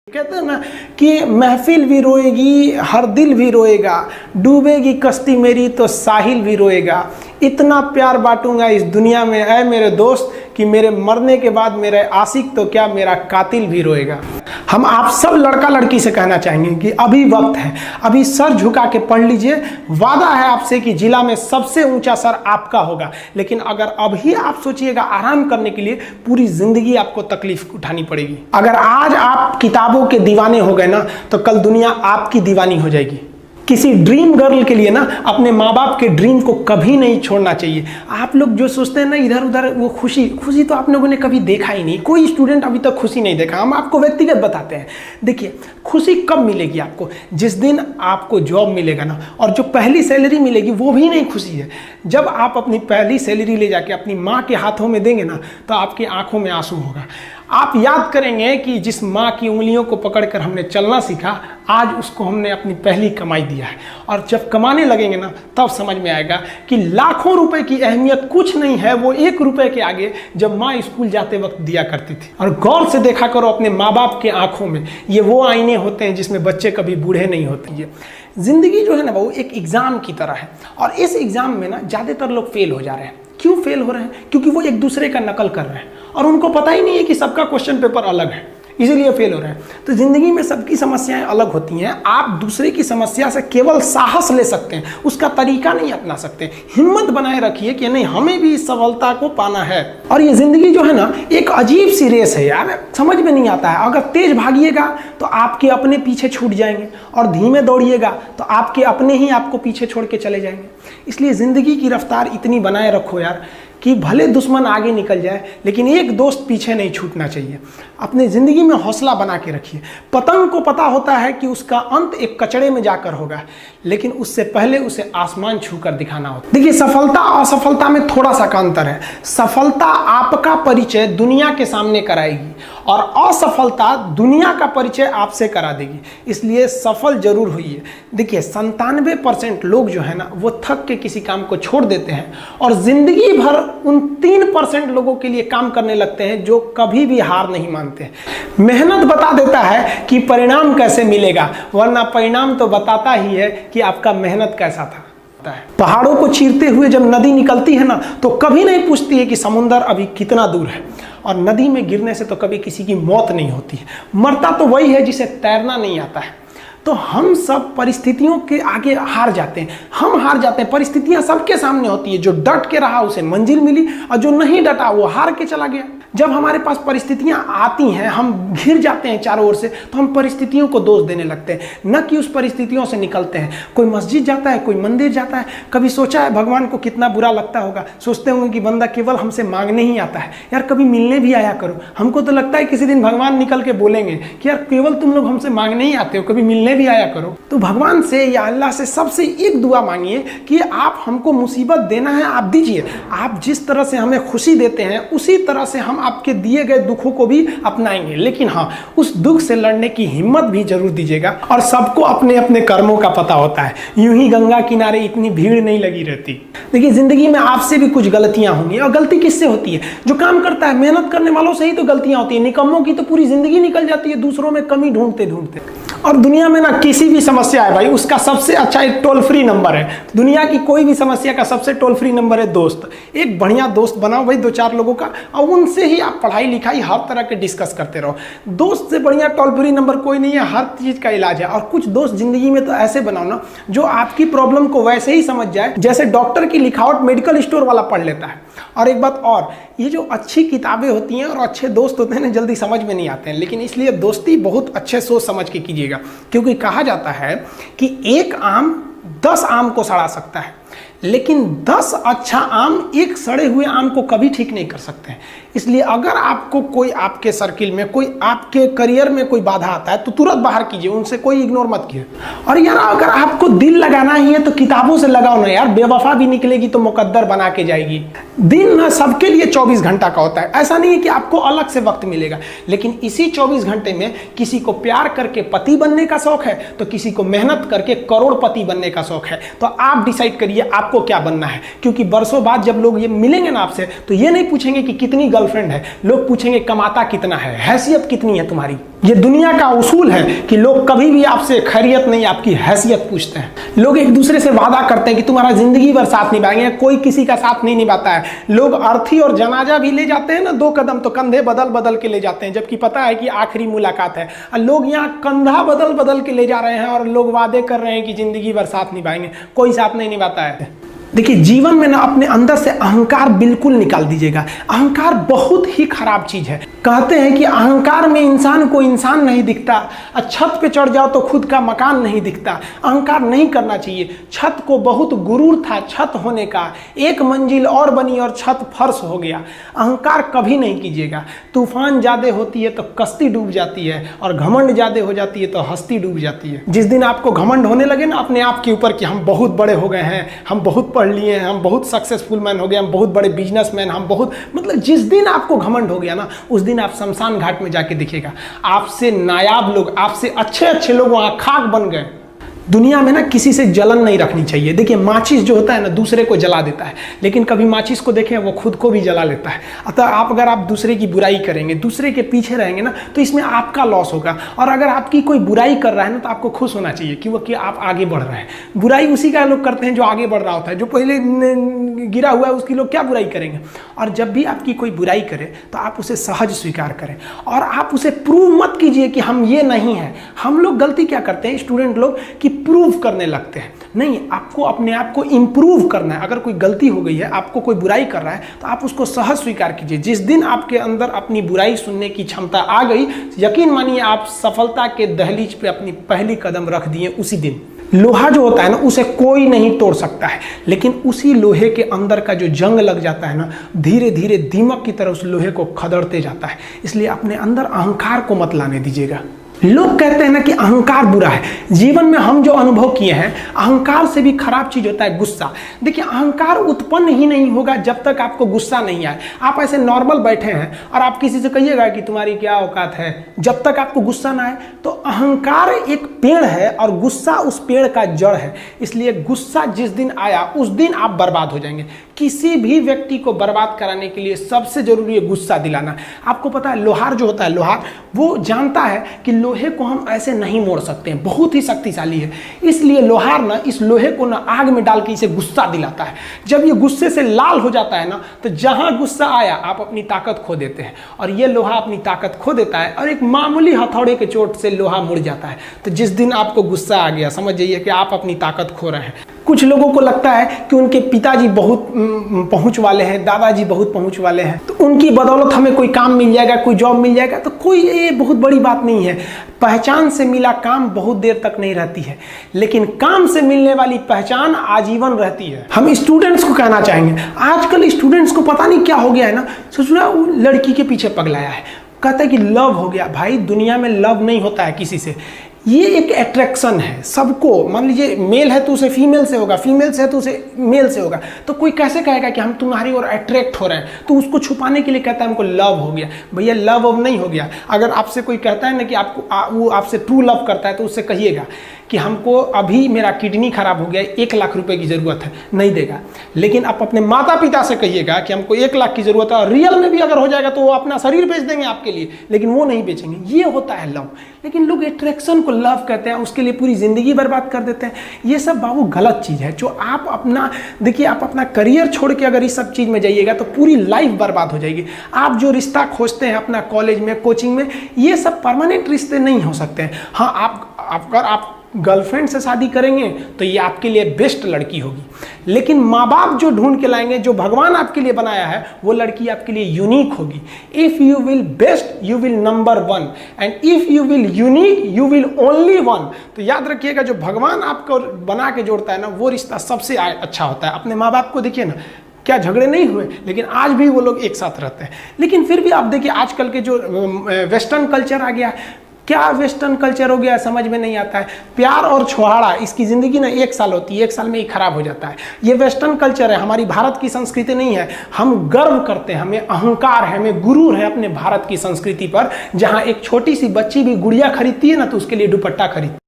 कहते हैं ना कि महफिल भी रोएगी, हर दिल भी रोएगा, डूबेगी कश्ती मेरी तो साहिल भी रोएगा। इतना प्यार बांटूंगा इस दुनिया में ऐ मेरे दोस्त कि मेरे मरने के बाद मेरे आशिक तो क्या मेरा कातिल भी रोएगा। हम आप सब लड़का लड़की से कहना चाहेंगे कि अभी वक्त है, अभी सर झुका के पढ़ लीजिए। वादा है आपसे कि जिला में सबसे ऊंचा सर आपका होगा। लेकिन अगर अभी आप सोचिएगा आराम करने के लिए, पूरी जिंदगी आपको तकलीफ उठानी पड़ेगी। अगर आज आप किताबों के दीवाने हो गए ना, तो कल दुनिया आपकी दीवानी हो जाएगी। किसी ड्रीम गर्ल के लिए ना अपने माँ बाप के ड्रीम को कभी नहीं छोड़ना चाहिए। आप लोग जो सोचते हैं ना इधर उधर, वो खुशी तो आप लोगों ने कभी देखा ही नहीं। कोई स्टूडेंट अभी तक खुशी नहीं देखा। हम आपको व्यक्तिगत बताते हैं। देखिए, खुशी कब मिलेगी आपको? जिस दिन आपको जॉब मिलेगा ना, और जो पहली सैलरी मिलेगी वो भी नहीं खुशी है। जब आप अपनी पहली सैलरी ले जाके अपनी माँ के हाथों में देंगे ना, तो आपकी आंखों में आंसू होगा। आप याद करेंगे कि जिस माँ की उंगलियों को पकड़कर हमने चलना सीखा, आज उसको हमने अपनी पहली कमाई दिया है। और जब कमाने लगेंगे ना, तब समझ में आएगा कि लाखों रुपए की अहमियत कुछ नहीं है वो 1 रुपए के आगे जब माँ स्कूल जाते वक्त दिया करती थी। और गौर से देखा करो अपने माँ बाप के आंखों में, ये वो आईने होते हैं जिसमें बच्चे कभी बूढ़े नहीं होते। ये जिंदगी जो है ना, वो एक एग्जाम की तरह है। और इस एग्जाम में ना ज़्यादातर लोग फेल हो जा रहे हैं। क्यों फेल हो रहे हैं? क्योंकि वो एक दूसरे का नकल कर रहे हैं और उनको पता ही नहीं है कि सबका क्वेश्चन पेपर अलग है, इसीलिए फेल हो रहे हैं। तो जिंदगी में सबकी समस्याएं अलग होती हैं। आप दूसरे की समस्या से केवल साहस ले सकते हैं, उसका तरीका नहीं अपना सकते। हिम्मत बनाए रखिए कि नहीं, हमें भी इस सफलता को पाना है। और ये जिंदगी जो है ना, एक अजीब सी रेस है यार, समझ में नहीं आता है। अगर तेज भागिएगा तो आपके अपने पीछे छूट जाएंगे, और धीमे दौड़िएगा तो आपके अपने ही आपको पीछे छोड़ के चले जाएंगे। इसलिए जिंदगी की रफ्तार इतनी बनाए रखो यार कि भले दुश्मन आगे निकल जाए, लेकिन एक दोस्त पीछे नहीं छूटना चाहिए। अपने ज़िंदगी में हौसला बना के रखिए। पतंग को पता होता है कि उसका अंत एक कचड़े में जाकर होगा, लेकिन उससे पहले उसे आसमान छूकर दिखाना होता है। देखिए, सफलता और असफलता में थोड़ा सा का अंतर है। सफलता आपका परिचय दुनिया के सामने कराएगी, और असफलता दुनिया का परिचय आपसे करा देगी। इसलिए सफल जरूर होइए। देखिए, 97% लोग जो है ना, वो थक के किसी काम को छोड़ देते हैं, और जिंदगी भर उन 3% लोगों के लिए काम करने लगते हैं जो कभी भी हार नहीं मानते हैं। मेहनत बता देता है कि परिणाम कैसे मिलेगा, वरना परिणाम तो बताता ही है कि आपका मेहनत कैसा था। पहाड़ों को चीरते हुए जब नदी निकलती है ना, तो कभी नहीं पूछती है कि समुंदर अभी कितना दूर है। और नदी में गिरने से तो कभी किसी की मौत नहीं होती है। मरता तो वही है जिसे तैरना नहीं आता है। तो हम सब परिस्थितियों के आगे हार जाते हैं। हम हार जाते हैं। परिस्थितियां सबके सामने होती है। जो डट के रहा उसे मंजिल मिली, और जो नहीं डटा वो हार के चला गया। जब हमारे पास परिस्थितियां आती हैं, हम घिर जाते हैं चारों ओर से, तो हम परिस्थितियों को दोष देने लगते हैं, न कि उस परिस्थितियों से निकलते हैं। कोई मस्जिद जाता है, कोई मंदिर जाता है, कभी सोचा है भगवान को कितना बुरा लगता होगा? सोचते होंगे कि बंदा केवल हमसे मांगने ही आता है। यार, कभी मिलने भी आया करो। हमको तो लगता है किसी दिन भगवान निकल के बोलेंगे कि यार केवल तुम लोग हमसे मांगने ही आते हो, कभी मिलने भी आया करो। तो भगवान से या अल्लाह से सबसे एक दुआ मांगिए कि आप हमको मुसीबत देना है, आप दीजिए। आप जिस तरह से हमें खुशी देते हैं, उसी तरह से हम आपके दिए गए दुखों को भी अपनाएंगे। लेकिन हाँ, उस दुख से लड़ने की हिम्मत भी जरूर दीजिएगा। और सबको अपने अपने कर्मों का पता होता है। यूं ही गंगा किनारे इतनी भीड़ नहीं लगी रहती। देखिए, जिंदगी में आपसे भी कुछ गलतियां होंगी। और गलती किससे होती है? जो काम करता है, मेहनत करने वालों से ही तो गलतियां होती है। निकम्मों की तो पूरी जिंदगी निकल जाती है दूसरों में कमी ढूंढते ढूंढते। और दुनिया में ना किसी भी समस्या है भाई, उसका सबसे अच्छा एक टोल फ्री नंबर है। दुनिया की कोई भी समस्या का सबसे टोल फ्री नंबर है दोस्त। एक बढ़िया दोस्त बनाओ भाई, 2-4 लोगों का, और उनसे ही आप पढ़ाई लिखाई हर तरह के डिस्कस करते रहो। दोस्त से बढ़िया टोल फ्री नंबर कोई नहीं है। हर चीज का इलाज है। और कुछ दोस्त जिंदगी में तो ऐसे बनाओ ना, जो आपकी प्रॉब्लम को वैसे ही समझ जाए जैसे डॉक्टर की लिखावट मेडिकल स्टोर वाला पढ़ लेता है। और एक बात और, ये जो अच्छी किताबें होती हैं और अच्छे दोस्त होते हैं ना, जल्दी समझ में नहीं आते हैं। लेकिन इसलिए दोस्ती बहुत अच्छे सोच समझ के कीजिएगा, क्योंकि कहा जाता है कि एक आम 10 आम को सड़ा सकता है, लेकिन 10 अच्छा आम एक सड़े हुए आम को कभी ठीक नहीं कर सकते हैं। इसलिए अगर आपको कोई आपके सर्किल में, कोई आपके करियर में कोई बाधा आता है, तो तुरंत बाहर कीजिए, उनसे कोई इग्नोर मत कीजिए। और यार, अगर आपको दिल लगाना ही है तो किताबों से लगाओ ना यार। बेवफा भी निकलेगी तो मुकद्दर बना के जाएगी। दिन ना सबके लिए 24 घंटा का होता है। ऐसा नहीं है कि आपको अलग से वक्त मिलेगा, लेकिन इसी 24 घंटे में किसी को प्यार करके पति बनने का शौक है, तो किसी को मेहनत करके करोड़पति बनने का शौक है। तो आप डिसाइड करिए लिए आपको क्या बनना है, क्योंकि बरसों बाद जब लोग ये मिलेंगे ना आपसे तो ये नहीं पूछेंगे कि कितनी गर्लफ्रेंड है, लोग पूछेंगे कमाता कितना है, हैसियत कितनी है तुम्हारी। ये दुनिया का उसूल है कि लोग कभी भी आपसे खैरियत नहीं, आपकी हैसियत पूछते हैं। लोग एक दूसरे से वादा करते हैं कि तुम्हारा जिंदगी भर साथ निभाएंगे, कोई किसी का साथ नहीं निभाता है। लोग अर्थी और जनाजा भी ले जाते हैं ना 2 कदम, तो कंधे बदल बदल के ले जाते हैं, जबकि पता है कि आखिरी मुलाकात है। और लोग यहाँ कंधा बदल बदल के ले जा रहे हैं और लोग वादे कर रहे हैं कि जिंदगी भर साथ निभाएंगे, कोई साथ नहीं निभाता है। देखिए, जीवन में ना अपने अंदर से अहंकार बिल्कुल निकाल दीजिएगा। अहंकार बहुत ही खराब चीज है। कहते हैं कि अहंकार में इंसान को इंसान नहीं दिखता, और छत पे चढ़ जाओ तो खुद का मकान नहीं दिखता। अहंकार नहीं करना चाहिए। छत को बहुत गुरूर था छत होने का, 1 मंजिल और बनी और छत फर्श हो गया। अहंकार कभी नहीं कीजिएगा। तूफान ज्यादा होती है तो कश्ती डूब जाती है, और घमंड ज्यादा हो जाती है तो हस्ती डूब जाती है। जिस दिन आपको घमंड होने लगे ना अपने आप के ऊपर कि हम बहुत बड़े हो गए हैं, हम बहुत पढ़ लिए हैं, हम बहुत सक्सेसफुल मैन हो गए, हम बहुत बड़े बिजनेसमैन, हम बहुत, मतलब जिस दिन आपको घमंड हो गया ना, उस दिन आप शमशान घाट में जाके देखिएगा, आपसे नायाब लोग, आपसे अच्छे अच्छे लोग वहां खाक बन गए। दुनिया में ना किसी से जलन नहीं रखनी चाहिए। देखिए, माचिस जो होता है ना दूसरे को जला देता है, लेकिन कभी माचिस को देखें वो खुद को भी जला लेता है। अतः अगर आप दूसरे की बुराई करेंगे, दूसरे के पीछे रहेंगे ना, तो इसमें आपका लॉस होगा। और अगर आपकी कोई बुराई कर रहा है ना, तो आपको खुश होना चाहिए कि आप आगे बढ़ रहे हैं। बुराई उसी का लोग करते हैं जो आगे बढ़ रहा होता है, जो पहले गिरा हुआ है उसकी लोग क्या बुराई करेंगे। और जब भी आपकी कोई बुराई करे तो आप उसे सहज स्वीकार करें, और आप उसे प्रूव मत कीजिए कि हम ये नहीं हैं। हम लोग गलती क्या करते हैं स्टूडेंट लोग, कि प्रूव करने लगते हैं। नहीं, आपको अपने आप को इंप्रूव करना है। अगर कोई गलती हो गई है, आपको कोई बुराई कर रहा है, तो आप उसको सहज स्वीकार कीजिए। जिस दिन आपके अंदर अपनी बुराई सुनने की क्षमता आ गई, यकीन मानिए आप सफलता के दहलीज पे अपनी पहली कदम रख दिए उसी दिन। लोहा जो होता है ना, उसे कोई नहीं तोड़ सकता है, लेकिन उसी लोहे के अंदर का जो जंग लग जाता है ना, धीरे धीरे दीमक की तरह उस लोहे को खदड़ते जाता है। इसलिए अपने अंदर अहंकार को मत लाने दीजिएगा। लोग कहते हैं ना कि अहंकार बुरा है। जीवन में हम जो अनुभव किए हैं, अहंकार से भी खराब चीज होता है गुस्सा। देखिए, अहंकार उत्पन्न ही नहीं होगा जब तक आपको गुस्सा नहीं आए। आप ऐसे नॉर्मल बैठे हैं और आप किसी से कहिएगा कि तुम्हारी क्या औकात है, जब तक आपको गुस्सा ना आए। तो अहंकार एक पेड़ है और गुस्सा उस पेड़ का जड़ है। इसलिए गुस्सा जिस दिन आया उस दिन आप बर्बाद हो जाएंगे। किसी भी व्यक्ति को बर्बाद कराने के लिए सबसे जरूरी है गुस्सा दिलाना। आपको पता है, लोहार जो होता है, लोहार वो जानता है कि लोहे को हम ऐसे नहीं मोड़ सकते हैं, बहुत ही शक्तिशाली है। इसलिए लोहार ना इस लोहे को ना आग में डाल के इसे गुस्सा दिलाता है। जब ये गुस्से से लाल हो जाता है ना, तो जहां गुस्सा आया आप अपनी ताकत खो देते हैं, और ये लोहा अपनी ताकत खो देता है, और एक मामूली हथौड़े के चोट से लोहा मुड़ जाता है। तो जिस दिन आपको गुस्सा आ गया, समझ जाइए कि आप अपनी ताकत खो रहे हैं। कुछ लोगों को लगता है कि उनके पिताजी बहुत पहुंच वाले हैं, दादाजी बहुत पहुंच वाले हैं, तो उनकी बदौलत हमें कोई काम मिल जाएगा, कोई जॉब मिल जाएगा। तो कोई ये बहुत बड़ी बात नहीं है। पहचान से मिला काम बहुत देर तक नहीं रहती है, लेकिन काम से मिलने वाली पहचान आजीवन रहती है। हम स्टूडेंट्स को कहना चाहेंगे, आजकल स्टूडेंट्स को पता नहीं क्या हो गया है ना, सोचना वो लड़की के पीछे पगलाया है, कहता है कि लव हो गया। भाई, दुनिया में लव नहीं होता है किसी से। ये एक अट्रैक्शन है सबको। मान लीजिए मेल है तो उसे फीमेल से होगा, फीमेल से है तो उसे मेल से होगा। तो कोई कैसे कहेगा कि हम तुम्हारी ओर अट्रैक्ट हो रहे हैं, तो उसको छुपाने के लिए कहता है हमको लव हो गया। भैया, लव अब नहीं हो गया। अगर आपसे कोई कहता है ना कि आपको वो आपसे ट्रू लव करता है, तो उससे कहिएगा कि हमको अभी मेरा किडनी खराब हो गया, 1 लाख रुपए की जरूरत है, नहीं देगा। लेकिन आप अपने माता पिता से कहिएगा कि हमको 1 लाख की जरूरत है, और रियल में भी अगर हो जाएगा तो वो अपना शरीर बेच देंगे आपके लिए, लेकिन वो नहीं बेचेंगे। ये होता है लव। लेकिन लोग अट्रैक्शन को लव कहते हैं, उसके लिए पूरी जिंदगी बर्बाद कर देते हैं। ये सब बाबू गलत चीज है। जो आप अपना, देखिए, आप अपना करियर छोड़ के अगर इस सब चीज में जाइएगा तो पूरी लाइफ बर्बाद हो जाएगी। आप जो रिश्ता खोजते हैं अपना कॉलेज में, कोचिंग में, ये सब परमानेंट रिश्ते नहीं हो सकते हैं। हाँ, अगर आप गर्लफ्रेंड से शादी करेंगे तो ये आपके लिए बेस्ट लड़की होगी, लेकिन माँ बाप जो ढूंढ के लाएंगे, जो भगवान आपके लिए बनाया है, वो लड़की आपके लिए यूनिक होगी। If you will best you will number 1, and if you will unique you will only 1। तो याद रखिएगा, जो भगवान आपको बना के जोड़ता है ना, वो रिश्ता सबसे अच्छा होता है। अपने माँ बाप को देखिए ना, क्या झगड़े नहीं हुए, लेकिन आज भी वो लोग एक साथ रहते हैं। लेकिन फिर भी आप देखिए, आजकल के जो वेस्टर्न कल्चर आ गया, क्या वेस्टर्न कल्चर हो गया समझ में नहीं आता है। प्यार और छोहाड़ा, इसकी जिंदगी ना 1 साल होती है, 1 साल में ही खराब हो जाता है। ये वेस्टर्न कल्चर है, हमारी भारत की संस्कृति नहीं है। हम गर्व करते हैं, हमें अहंकार है, हमें गुरूर है अपने भारत की संस्कृति पर। जहां एक छोटी सी बच्ची भी गुड़िया खरीदती है ना, तो उसके लिए दुपट्टा खरीदती है।